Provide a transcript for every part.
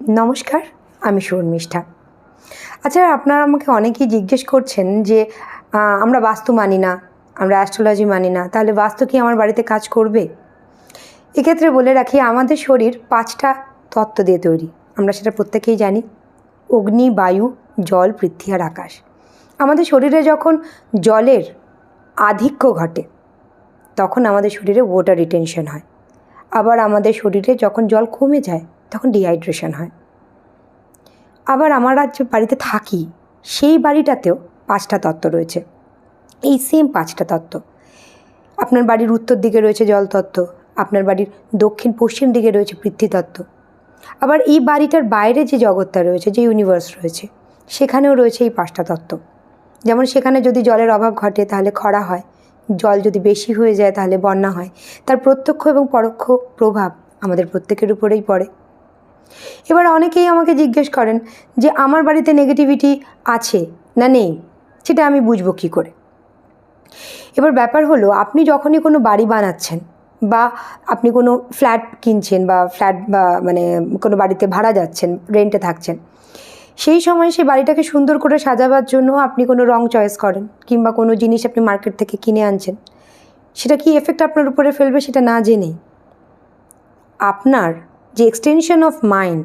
নমস্কার, আমি শর্মিষ্ঠা। আচ্ছা, আপনারা আমাকে অনেকেই জিজ্ঞেস করছেন যে আমরা বাস্তু মানি না, আমরা অ্যাস্ট্রোলজি মানি না, তাহলে বাস্তু কি আমার বাড়িতে কাজ করবে? এক্ষেত্রে বলে রাখি, আমাদের শরীর 5টা তত্ত্ব দিয়ে তৈরি। আমরা সেটা প্রত্যেকেই জানি: অগ্নি, বায়ু, জল, পৃথ্বী আর আকাশ। আমাদের শরীরে যখন জলের আধিক্য ঘটে তখন আমাদের শরীরে ওয়াটার রিটেনশন হয়। আবার আমাদের শরীরে যখন জল কমে যায় তখন ডিহাইড্রেশন হয়। আবার আমরা যে বাড়িতে থাকি সেই বাড়িটাতেও 5টা তত্ত্ব রয়েছে। এই সেম 5টা তত্ত্ব। আপনার বাড়ির উত্তর দিকে রয়েছে জল তত্ত্ব, আপনার বাড়ির দক্ষিণ পশ্চিম দিকে রয়েছে পৃথ্বী তত্ত্ব। আবার এই বাড়িটার বাইরে যে জগৎটা রয়েছে, যে ইউনিভার্স রয়েছে, সেখানেও রয়েছে এই 5টা তত্ত্ব। যেমন সেখানে যদি জলের অভাব ঘটে তাহলে খরা হয়, জল যদি বেশি হয়ে যায় তাহলে বন্যা হয়। তার প্রত্যক্ষ এবং পরোক্ষ প্রভাব আমাদের প্রত্যেকের উপরেই পড়ে। এবার অনেকেই আমাকে জিজ্ঞেস করেন যে আমার বাড়িতে নেগেটিভিটি আছে না নেই, সেটা আমি বুঝবো কী করে? এবার ব্যাপার হলো, আপনি যখনই কোনো বাড়ি বানাচ্ছেন বা আপনি কোনো ফ্ল্যাট কিনছেন বা কোনো বাড়িতে ভাড়া যাচ্ছেন, রেন্টে থাকছেন, সেই সময় সেই বাড়িটাকে সুন্দর করে সাজাবার জন্য আপনি কোনো রং চয়েস করেন কিংবা কোনো জিনিস আপনি মার্কেট থেকে কিনে আনছেন। সেটা কি এফেক্ট আপনার উপরে ফেলবে সেটা না জেনেই আপনার যে এক্সটেনশন অফ মাইন্ড,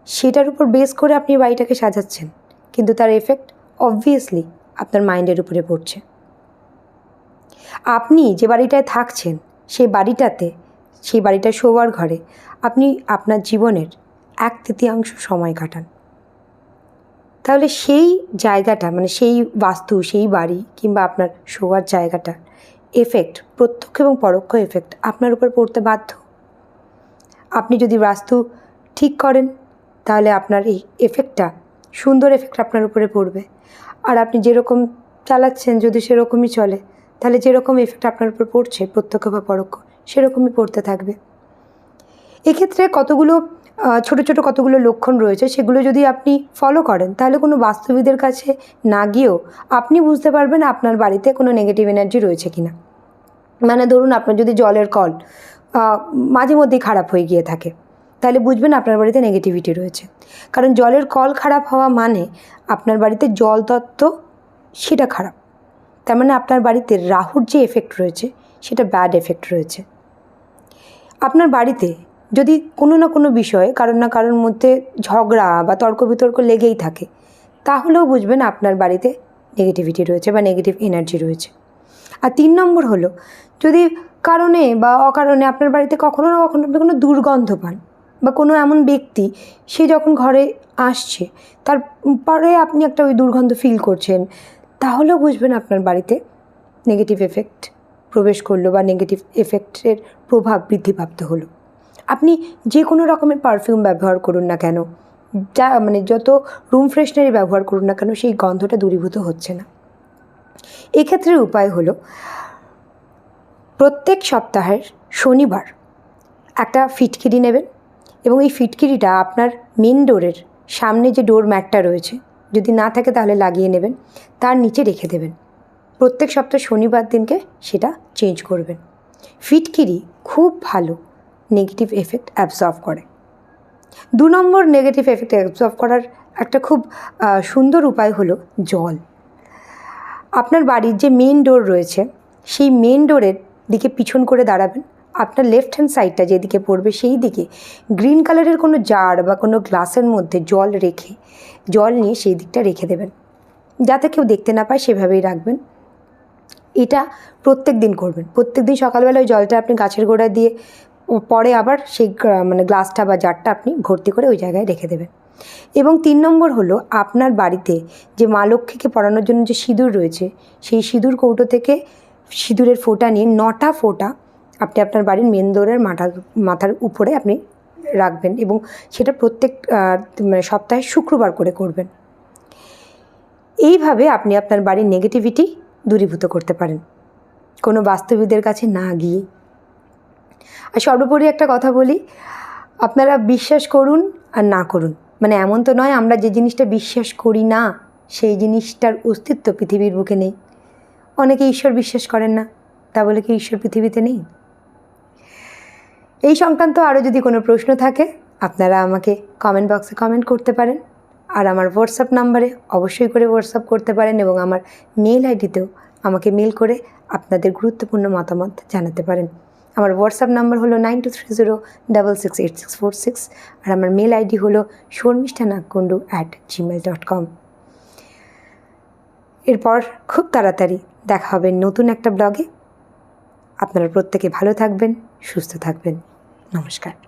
সেটার উপর বেস করে আপনি বাড়িটাকে সাজাচ্ছেন, কিন্তু তার এফেক্ট অবভিয়াসলি আপনার মাইন্ডের উপরে পড়ছে। আপনি যে বাড়িটায় থাকছেন সেই বাড়িটা শোবার ঘরে আপনি আপনার জীবনের 1/3 সময় কাটান। তাহলে সেই জায়গাটা, সেই বাস্তু, সেই বাড়ি কিংবা আপনার শোয়ার জায়গাটার এফেক্ট, প্রত্যক্ষ এবং পরোক্ষ এফেক্ট আপনার উপর পড়তে বাধ্য। আপনি যদি বাস্তু ঠিক করেন তাহলে আপনার এই এফেক্টটা, সুন্দর এফেক্ট আপনার উপরে পড়বে। আর আপনি যেরকম চালাচ্ছেন যদি সেরকমই চলে, তাহলে যেরকম এফেক্ট আপনার উপর পড়ছে প্রত্যক্ষ বা পরোক্ষ, সেরকমই পড়তে থাকবে। এক্ষেত্রে ছোটো ছোটো কতগুলো লক্ষণ রয়েছে, সেগুলো যদি আপনি ফলো করেন তাহলে কোনো বাস্তুবিদের কাছে না গিয়েও আপনি বুঝতে পারবেন আপনার বাড়িতে কোনো নেগেটিভ এনার্জি রয়েছে কি না। ধরুন, আপনার যদি জলের কল মাঝে মধ্যেই খারাপ হয়ে গিয়ে থাকে, তাহলে বুঝবেন আপনার বাড়িতে নেগেটিভিটি রয়েছে। কারণ জলের কল খারাপ হওয়া মানে আপনার বাড়িতে জল তত্ত্ব সেটা খারাপ। তার মানে আপনার বাড়িতে রাহুর যে এফেক্ট রয়েছে সেটা ব্যাড এফেক্ট রয়েছে। আপনার বাড়িতে যদি কোনো না কোনো বিষয়ে কারোর না কারোর মধ্যে ঝগড়া বা তর্ক বিতর্ক লেগেই থাকে, তাহলেও বুঝবেন আপনার বাড়িতে নেগেটিভিটি রয়েছে বা নেগেটিভ এনার্জি রয়েছে। আর 3 নম্বর হলো, যদি কারণে বা অকারণে আপনার বাড়িতে কখনো না কখনো আপনি কোনো দুর্গন্ধ পান বা কোনো এমন ব্যক্তি সে যখন ঘরে আসছে তারপরে আপনি একটা ওই দুর্গন্ধ ফিল করছেন, তাহলেও বুঝবেন আপনার বাড়িতে নেগেটিভ এফেক্ট প্রবেশ করলো বা নেগেটিভ এফেক্টের প্রভাব বৃদ্ধিপ্রাপ্ত হলো। আপনি যে কোনো রকমের পারফিউম ব্যবহার করুন না কেন, যত রুম ফ্রেশনারই ব্যবহার করুন না কেন, সেই গন্ধটা দূরীভূত হচ্ছে না। এক্ষেত্রে উপায় হলো, প্রত্যেক সপ্তাহের শনিবার একটা ফিটকিরি নেবেন এবং এই ফিটকিরিটা আপনার মেন ডোরের সামনে যে ডোর ম্যাটটা রয়েছে, যদি না থাকে তাহলে লাগিয়ে নেবেন, তার নিচে রেখে দেবেন। প্রত্যেক সপ্তাহ শনিবার দিনকে সেটা চেঞ্জ করবেন। ফিটকিরি খুব ভালো নেগেটিভ এফেক্ট অ্যাবজর্ব করে। 2 নম্বর নেগেটিভ এফেক্ট অ্যাবজর্ব করার একটা খুব সুন্দর উপায় হলো জল। আপনার বাড়ির যে মেন ডোর রয়েছে সেই মেন ডোরের দিকে পিছন করে দাঁড়াবেন। আপনার লেফট হ্যান্ড সাইডটা যেদিকে পড়বে সেই দিকে গ্রিন কালারের কোনো জার বা কোনো গ্লাসের মধ্যে জল নিয়ে সেই দিকটা রেখে দেবেন, যাতে কেউ দেখতে না পায়, সেভাবেই রাখবেন। এটা প্রত্যেক দিন করবেন। প্রত্যেক দিন সকালবেলা ওই জলটা আপনি গাছের গোড়ায় দিয়ে পরে আবার সেই গ্লাসটা বা জারটা আপনি ভর্তি করে ওই জায়গায় রেখে দেবেন। এবং 3 নম্বর হলো, আপনার বাড়িতে যে মা লক্ষ্মীকে পরানোর জন্য যে সিঁদুর রয়েছে, সেই সিঁদুর কৌটো থেকে সিঁদুরের ফোঁটা নিয়ে 9টা ফোঁটা আপনি আপনার বাড়ির মেন ডোরের মাথার উপরে আপনি রাখবেন এবং সেটা প্রত্যেক সপ্তাহে শুক্রবার করে করবেন। এইভাবে আপনি আপনার বাড়ির নেগেটিভিটি দূরীভূত করতে পারেন কোনো বাস্তুবিদের কাছে না গিয়ে। আর সর্বোপরি একটা কথা বলি, আপনারা বিশ্বাস করুন আর না করুন, এমন তো নয় আমরা যে জিনিসটা বিশ্বাস করি না সেই জিনিসটার অস্তিত্ব পৃথিবীর বুকে নেই। অনেকে ঈশ্বর বিশ্বাস করেন না, তা বলে কি ঈশ্বর পৃথিবীতে নেই? এই সংক্রান্ত আরও যদি কোনো প্রশ্ন থাকে আপনারা আমাকে কমেন্ট বক্সে কমেন্ট করতে পারেন, আর আমার হোয়াটসঅ্যাপ নাম্বারে অবশ্যই করে হোয়াটসঅ্যাপ করতে পারেন, এবং আমার মেল আইডিতেও আমাকে মেল করে আপনাদের গুরুত্বপূর্ণ মতামত জানাতে পারেন। আমার হোয়াটসঅ্যাপ নাম্বার হলো 9230668646, আর আমার মেল আইডি হলো shormishtanakundu@gmail.com। এরপর খুব তাড়াতাড়ি দেখা হবে নতুন একটা ব্লগে। আপনারা প্রত্যেকে ভালো থাকবেন, সুস্থ থাকবেন। নমস্কার।